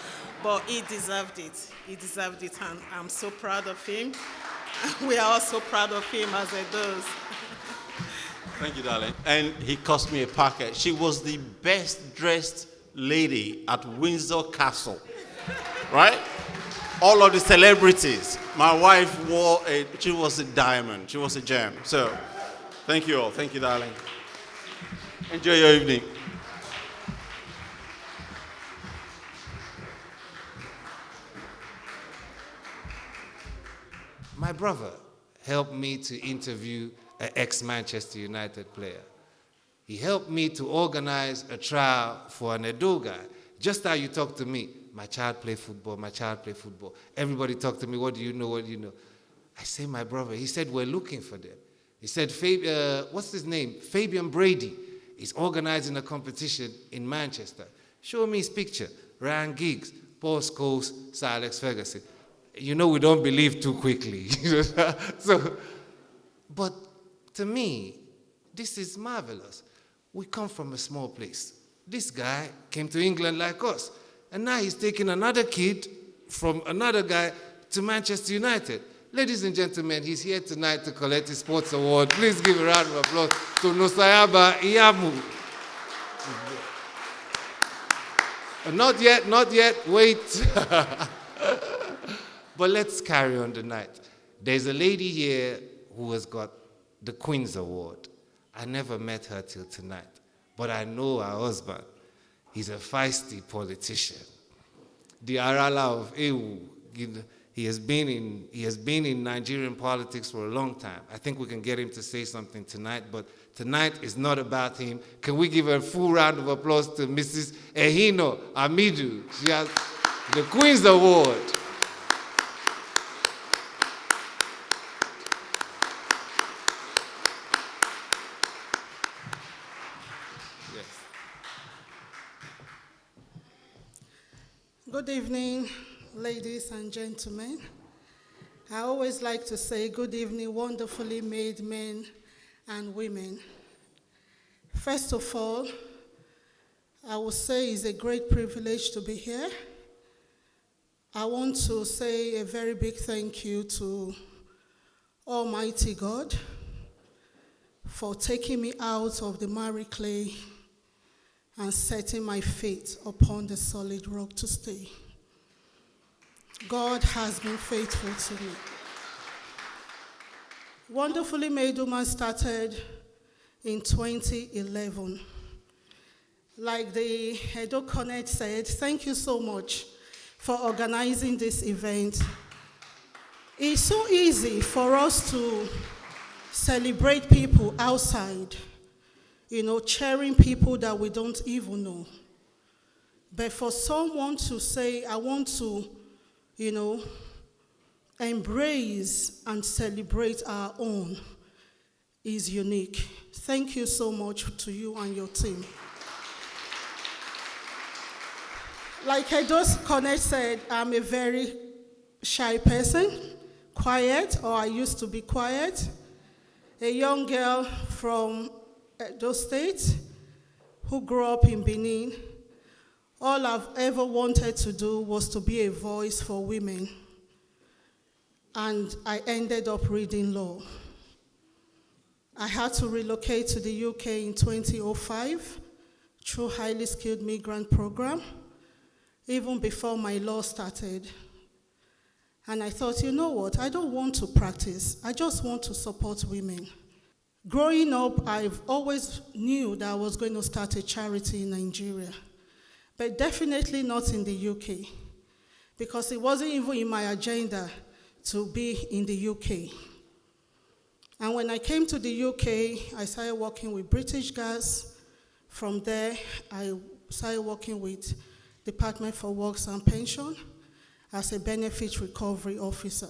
but he deserved it. He deserved it, and I'm so proud of him. We are also proud of him as he does. Thank you, darling. And he cost me a package. She was the best dressed lady at Windsor Castle, right? All of the celebrities. My wife she was a diamond. She was a gem. So, thank you all. Thank you, darling. Enjoy your evening. My brother helped me to interview an ex-Manchester United player. He helped me to organize a trial for an Edo guy. Just how you talk to me, my child play football, my child play football. Everybody talk to me, what do you know, what do you know? I say, my brother, he said, we're looking for them. He said, what's his name? Fabian Brady is organizing a competition in Manchester. Show me his picture. Ryan Giggs, Paul Scholes, Sir Alex Ferguson. We don't believe too quickly. But to me, this is marvelous. We come from a small place. This guy came to England like us, and now he's taking another kid from another guy to Manchester United. Ladies and gentlemen, he's here tonight to collect his sports award. Please give a round of applause to Nusayaba Iyamu. Not yet, wait. But let's carry on the night. There's a lady here who has got the Queen's Award. I never met her till tonight, but I know her husband. He's a feisty politician. The Arala of Ewu, he has been in Nigerian politics for a long time. I think we can get him to say something tonight, but tonight is not about him. Can we give a full round of applause to Mrs. Ehino Amidu? She has the Queen's Award. Yes. Good evening, ladies and gentlemen. I always like to say good evening, wonderfully made men and women. First of all, I will say it's a great privilege to be here. I want to say a very big thank you to Almighty God for taking me out of the miry clay and setting my feet upon the solid rock to stay. God has been faithful to me. Wonderfully Made Woman started in 2011. Like the Edo Connect said, thank you so much for organizing this event. It's so easy for us to celebrate people outside, cheering people that we don't even know. But for someone to say, I want to, embrace and celebrate our own is unique. Thank you so much to you and your team. Like Edo's Connect said, I'm a very shy person, quiet, or I used to be quiet. A young girl from Edo State who grew up in Benin. All I've ever wanted to do was to be a voice for women. And I ended up reading law. I had to relocate to the UK in 2005 through highly skilled migrant program, even before my law started. And I thought, you know what, I don't want to practice. I just want to support women. Growing up, I've always knew that I was going to start a charity in Nigeria, but definitely not in the UK, because it wasn't even in my agenda to be in the UK. And when I came to the UK, I started working with British Gas. From there, I started working with Department for Works and Pension as a benefit recovery officer.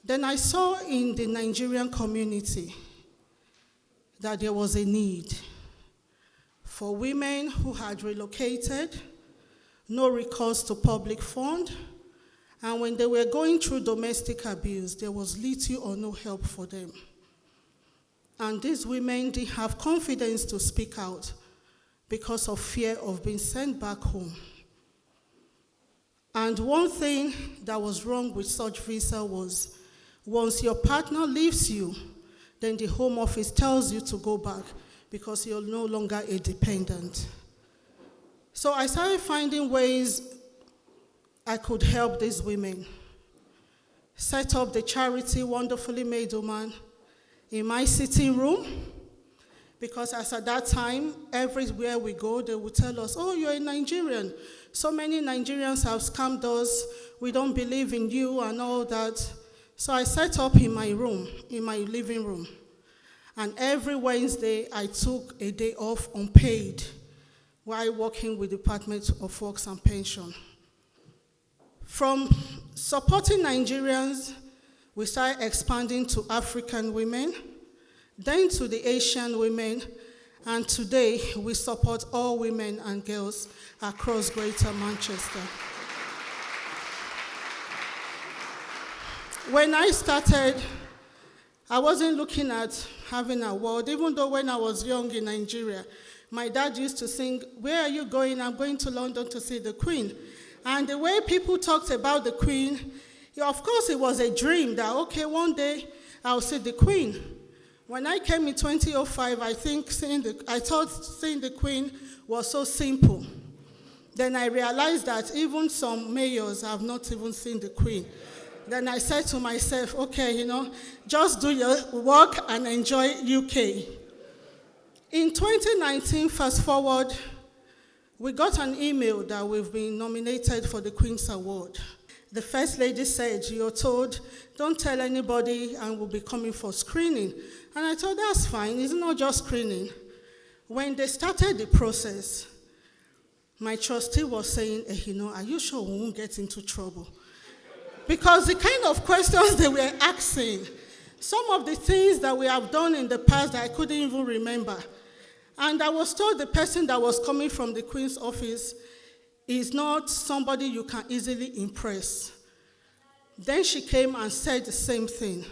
Then I saw in the Nigerian community that there was a need for women who had relocated, no recourse to public fund, and when they were going through domestic abuse, there was little or no help for them. And these women didn't have confidence to speak out because of fear of being sent back home. And one thing that was wrong with such visa was, once your partner leaves you, then the Home Office tells you to go back because you're no longer a dependent. So I started finding ways I could help these women. Set up the charity Wonderfully Made Woman in my sitting room, because as at that time, everywhere we go, they would tell us, oh, you're a Nigerian. So many Nigerians have scammed us. We don't believe in you and all that. So I set up in my room, in my living room. And every Wednesday, I took a day off unpaid while working with the Department of Works and Pension. From supporting Nigerians, we started expanding to African women, then to the Asian women, and today we support all women and girls across Greater Manchester. When I started, I wasn't looking at having an award, even though when I was young in Nigeria, my dad used to sing, where are you going? I'm going to London to see the Queen. And the way people talked about the Queen, of course it was a dream that, okay, one day I'll see the Queen. When I came in 2005, I thought seeing the Queen was so simple. Then I realized that even some mayors have not even seen the Queen. Then I said to myself, okay, just do your work and enjoy UK. In 2019, fast forward, we got an email that we've been nominated for the Queen's Award. The First Lady said, you're told, don't tell anybody and we'll be coming for screening. And I thought, that's fine, it's not just screening. When they started the process, my trustee was saying, are you sure we won't get into trouble? Because the kind of questions they were asking, some of the things that we have done in the past that I couldn't even remember. And I was told the person that was coming from the Queen's office is not somebody you can easily impress. Then she came and said the same thing.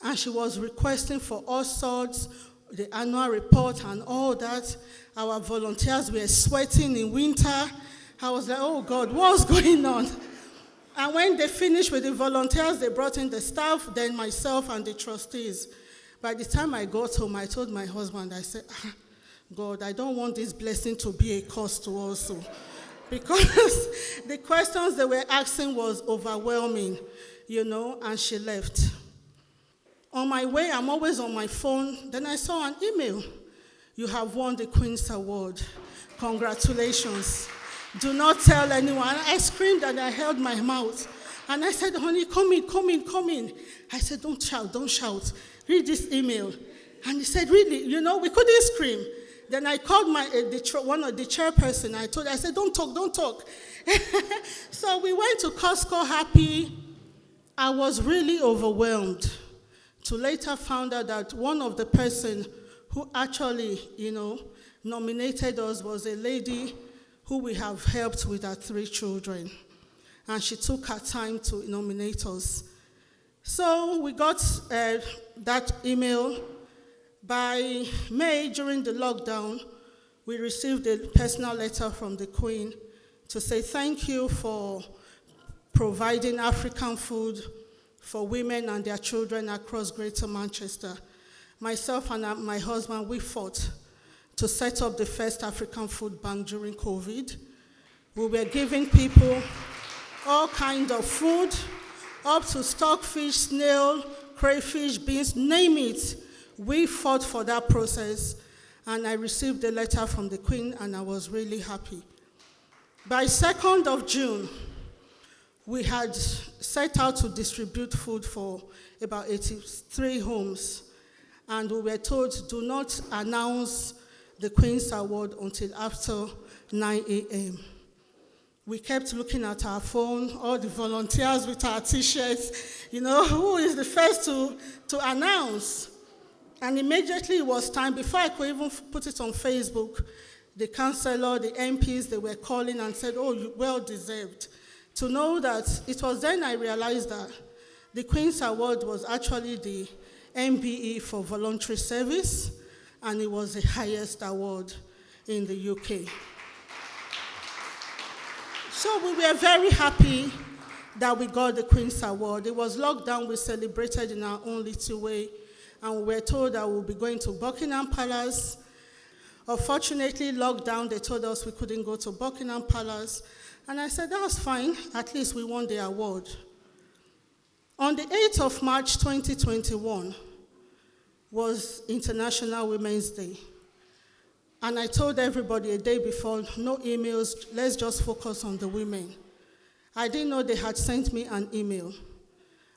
And she was requesting for all sorts, the annual report and all that. Our volunteers were sweating in winter. I was like, oh God, what's going on? And when they finished with the volunteers, they brought in the staff, then myself and the trustees. By the time I got home, I told my husband, I said, God, I don't want this blessing to be a curse to us. Because the questions they were asking was overwhelming, and she left. On my way, I'm always on my phone. Then I saw an email. You have won the Queen's Award. Congratulations. Do not tell anyone. I screamed and I held my mouth. And I said, honey, come in. I said, don't shout. Read this email. And he said, really? We couldn't scream. Then I called one of the chairperson. I said, don't talk. So we went to Costco happy. I was really overwhelmed to later found out that one of the person who actually, nominated us was a lady who we have helped with our 3 children. And she took her time to nominate us. So we got that email. By May, during the lockdown, we received a personal letter from the Queen to say thank you for providing African food for women and their children across Greater Manchester. Myself and my husband, we fought to set up the first African food bank during COVID. We were giving people all kinds of food, up to stockfish, snail, crayfish, beans, name it. We fought for that process, and I received a letter from the Queen, and I was really happy. By 2nd of June, we had set out to distribute food for about 83 homes, and we were told, do not announce the Queen's Award until after 9 a.m. We kept looking at our phone, all the volunteers with our T-shirts, who is the first to announce? And immediately it was time, before I could even put it on Facebook, the councillor, the MPs, they were calling and said, oh, you well deserved. To know that, it was then I realized that the Queen's Award was actually the MBE for voluntary service, and it was the highest award in the UK. So we were very happy that we got the Queen's Award. It was lockdown, we celebrated in our own little way, and we were told that we'll be going to Buckingham Palace. Unfortunately, lockdown, they told us we couldn't go to Buckingham Palace, and I said, that's fine, at least we won the award. On the 8th of March 2021 was International Women's Day. And I told everybody a day before, no emails, let's just focus on the women. I didn't know they had sent me an email.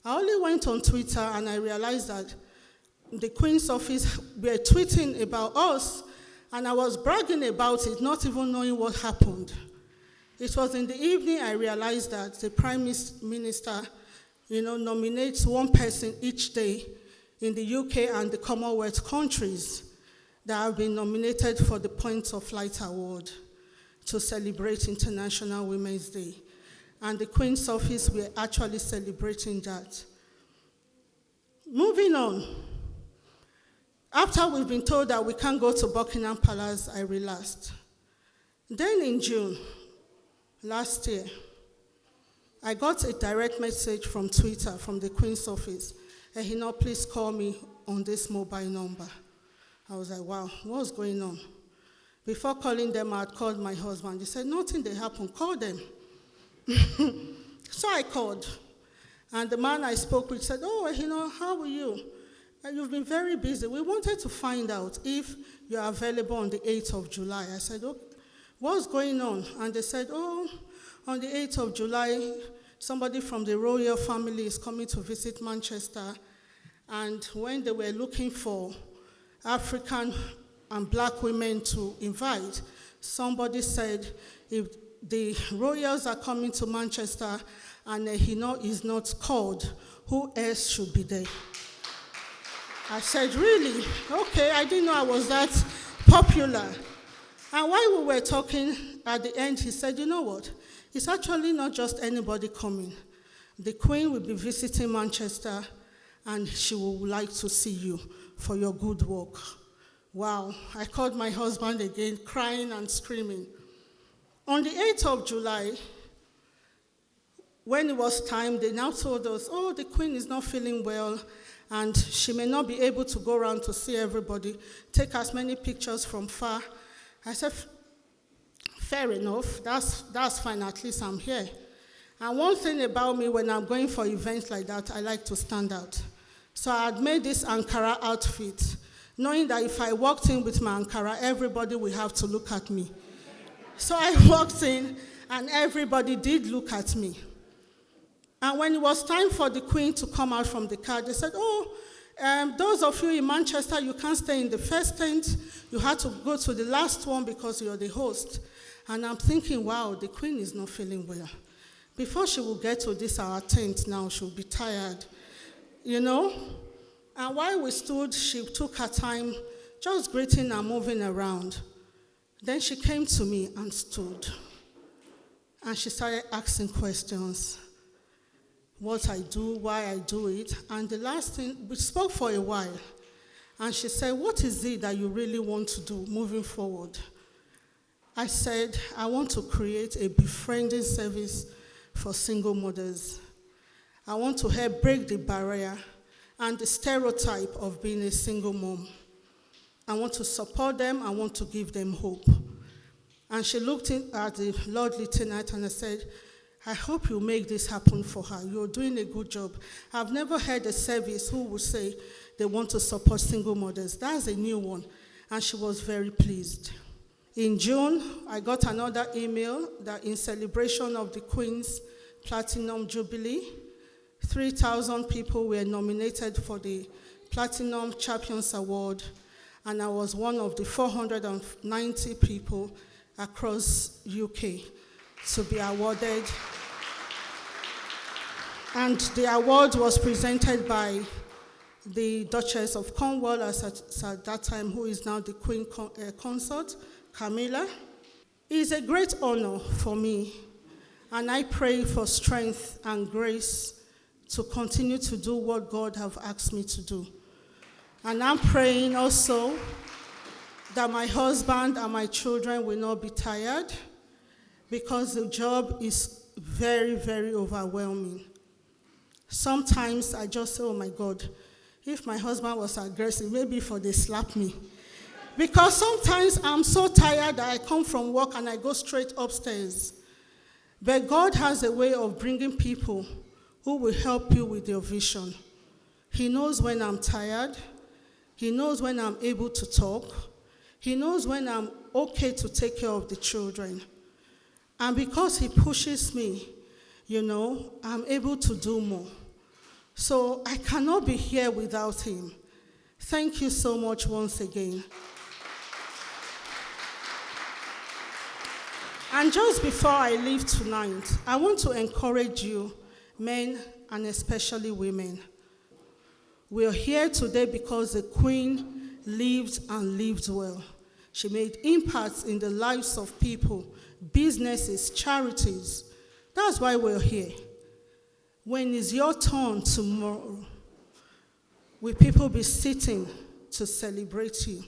I only went on Twitter and I realized that the Queen's office were tweeting about us, and I was bragging about it, not even knowing what happened. It was in the evening I realized that the Prime Minister, nominates one person each day in the UK and the Commonwealth countries that have been nominated for the Points of Light Award to celebrate International Women's Day. And the Queen's office, we're actually celebrating that. Moving on. After we've been told that we can't go to Buckingham Palace, I relaxed. Then in June, last year, I got a direct message from Twitter, from the Queen's office. Please call me on this mobile number. I was like, wow, what's going on? Before calling them, I had called my husband. He said, nothing they happened, call them. So I called. And the man I spoke with said, oh, how are you? You've been very busy. We wanted to find out if you are available on the 8th of July. I said, okay, what's going on? And they said, on the 8th of July, somebody from the royal family is coming to visit Manchester. And when they were looking for African and black women to invite, somebody said, if the royals are coming to Manchester and Ehino is not called, who else should be there? I said, really? Okay, I didn't know I was that popular. And while we were talking, at the end, he said, you know what? It's actually not just anybody coming. The Queen will be visiting Manchester, and she would like to see you for your good work. Wow. I called my husband again, crying and screaming. On the 8th of July, when it was time, they now told us, the Queen is not feeling well, and she may not be able to go around to see everybody, take as many pictures from far. I said, fair enough, that's fine, at least I'm here. And one thing about me, when I'm going for events like that, I like to stand out. So I had made this Ankara outfit, knowing that if I walked in with my Ankara, everybody would have to look at me. So I walked in, and everybody did look at me. And when it was time for the Queen to come out from the car, they said, those of you in Manchester, you can't stay in the first tent. You had to go to the last one because you're the host. And I'm thinking, wow, the Queen is not feeling well. Before she will get to this, our tent now, she'll be tired, And while we stood, she took her time just greeting and moving around. Then she came to me and stood. And she started asking questions. What I do, why I do it. And the last thing, we spoke for a while. And she said, what is it that you really want to do moving forward? I said, I want to create a befriending service for single mothers. I want to help break the barrier and the stereotype of being a single mom. I want to support them. I want to give them hope. And she looked at the Lord Lieutenant and I said, I hope you make this happen for her. You're doing a good job. I've never heard a service who would say they want to support single mothers. That's a new one. And she was very pleased. In June, I got another email that in celebration of the Queen's Platinum Jubilee, 3,000 people were nominated for the Platinum Champions Award, and I was one of the 490 people across UK to be awarded. And the award was presented by the Duchess of Cornwall at that time, who is now the Queen Consort, Camilla. It is a great honor for me, and I pray for strength and grace to continue to do what God have asked me to do. And I'm praying also that my husband and my children will not be tired, because the job is very, very overwhelming. Sometimes I just say, oh my God, if my husband was aggressive, maybe they slap me. Because sometimes I'm so tired that I come from work and I go straight upstairs. But God has a way of bringing people who will help you with your vision. He knows when I'm tired. He knows when I'm able to talk. He knows when I'm okay to take care of the children. And because he pushes me, I'm able to do more. So I cannot be here without him. Thank you so much once again. And just before I leave tonight, I want to encourage you, men and especially women. We are here today because the Queen lived and lived well. She made impacts in the lives of people, businesses, charities. That's why we're here. When it's your turn tomorrow, will people be sitting to celebrate you?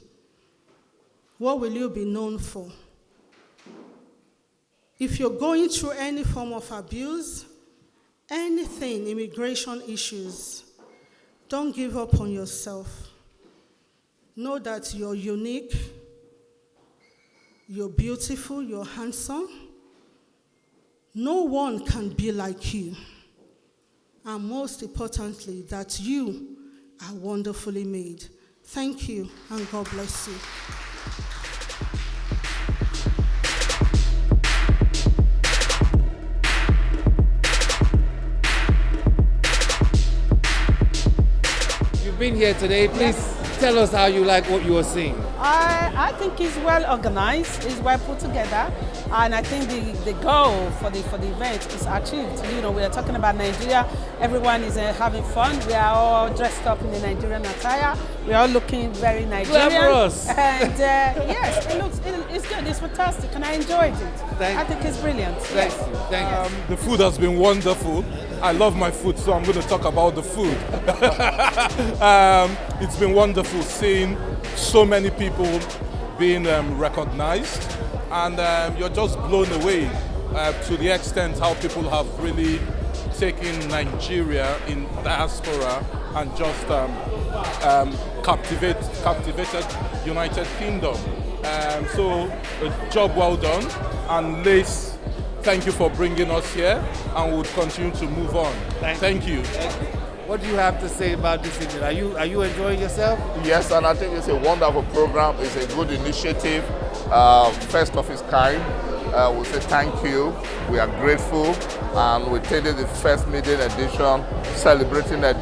What will you be known for? If you're going through any form of abuse, anything, immigration issues, don't give up on yourself. Know that you're unique, you're beautiful, you're handsome. No one can be like you. and most importantly, that you are wonderfully made. Thank you, and God bless you. You've been here today. Please tell us how you like what you are seeing. I think it's well organized, it's well put together, and I think the goal for the event is achieved. You know, we are talking about Nigeria. Everyone is having fun. We are all dressed up in the Nigerian attire. We are all looking very Nigerian. Glamorous. And yes, it's good. It's fantastic, and I enjoyed it. I think it's brilliant. Thank you. Thank you. The food has been wonderful. I love my food, so I'm going to talk about the food. It's been wonderful seeing so many people being recognized, and you're just blown away to the extent how people have really taken Nigeria in diaspora and just captivated United Kingdom. So a job well done, and Lace, thank you for bringing us here, and we'll continue to move on. Thank you. What do you have to say about this evening? Are you enjoying yourself? Yes, and I think it's a wonderful program. It's a good initiative, first of its kind. We say thank you. We are grateful, and we take it the first maiden edition celebrating the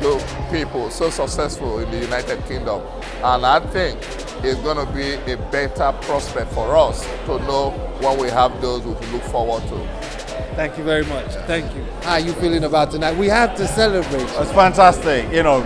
people so successful in the United Kingdom. And I think it's going to be a better prospect for us to know when we have those we can look forward to. Thank you very much. Thank you. How are you feeling about tonight? We have to celebrate. It's fantastic. You know,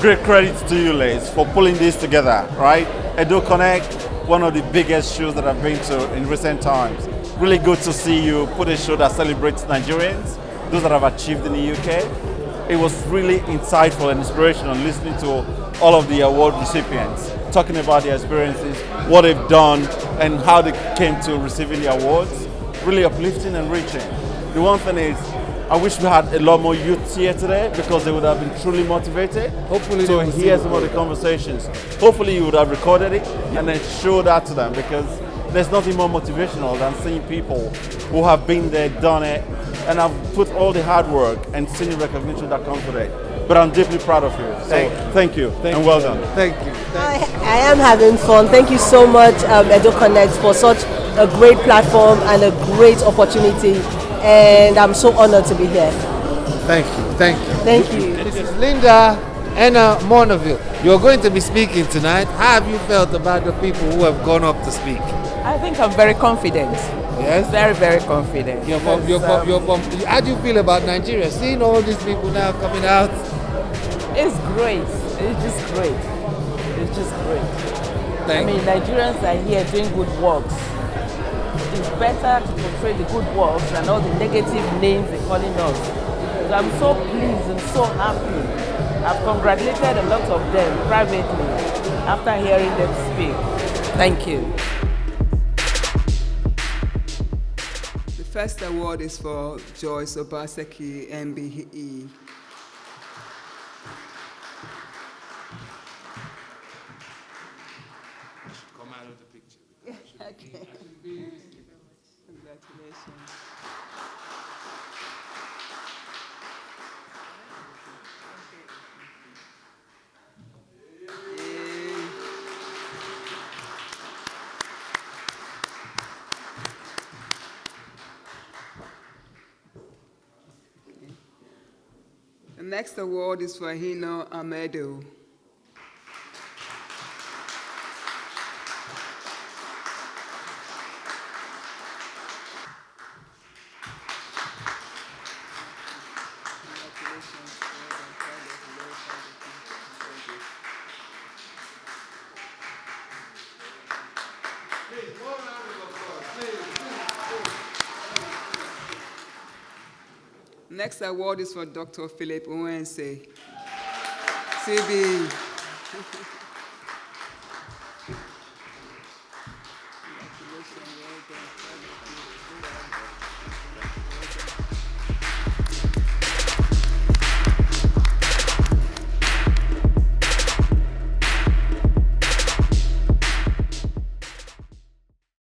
great credit to you, Lace, for pulling this together, right? Edo Connect, one of the biggest shows that I've been to in recent times. Really good to see you put a show that celebrates Nigerians, those that have achieved in the UK. It was really insightful and inspirational listening to all of the award recipients, talking about their experiences, what they've done, and how they came to receiving the awards. Really uplifting and reaching. The one thing is, I wish we had a lot more youths here today because they would have been truly motivated. Hopefully to hear some of the conversations. Hopefully you would have recorded it and then show that to them, because there's nothing more motivational than seeing people who have been there, done it, and have put all the hard work and seen the recognition that comes with it. But I'm deeply proud of you. So thank you and well done. Thank you. I am having fun. Thank you so much, Edo Connect, for such a great platform and a great opportunity. And I'm so honored to be here. Thank you. Thank you. Thank you. This is Linda Anna Monaville. You're going to be speaking tonight. How have you felt about the people who have gone up to speak? I think I'm very confident. Yes? Very, very confident. How do you feel about Nigeria? Seeing all these people now coming out? It's great. It's just great. It's just great. Nigerians are here doing good works. It's better to portray the good works than all the negative names they're calling us. So I'm so pleased and so happy. I've congratulated a lot of them privately after hearing them speak. Thank you. The first award is for Joyce Obaseki, MBE. Come out of the picture. Okay. Congratulations. The next award is for Hino Amedo. Next award is for Dr. Philip Owense, CB.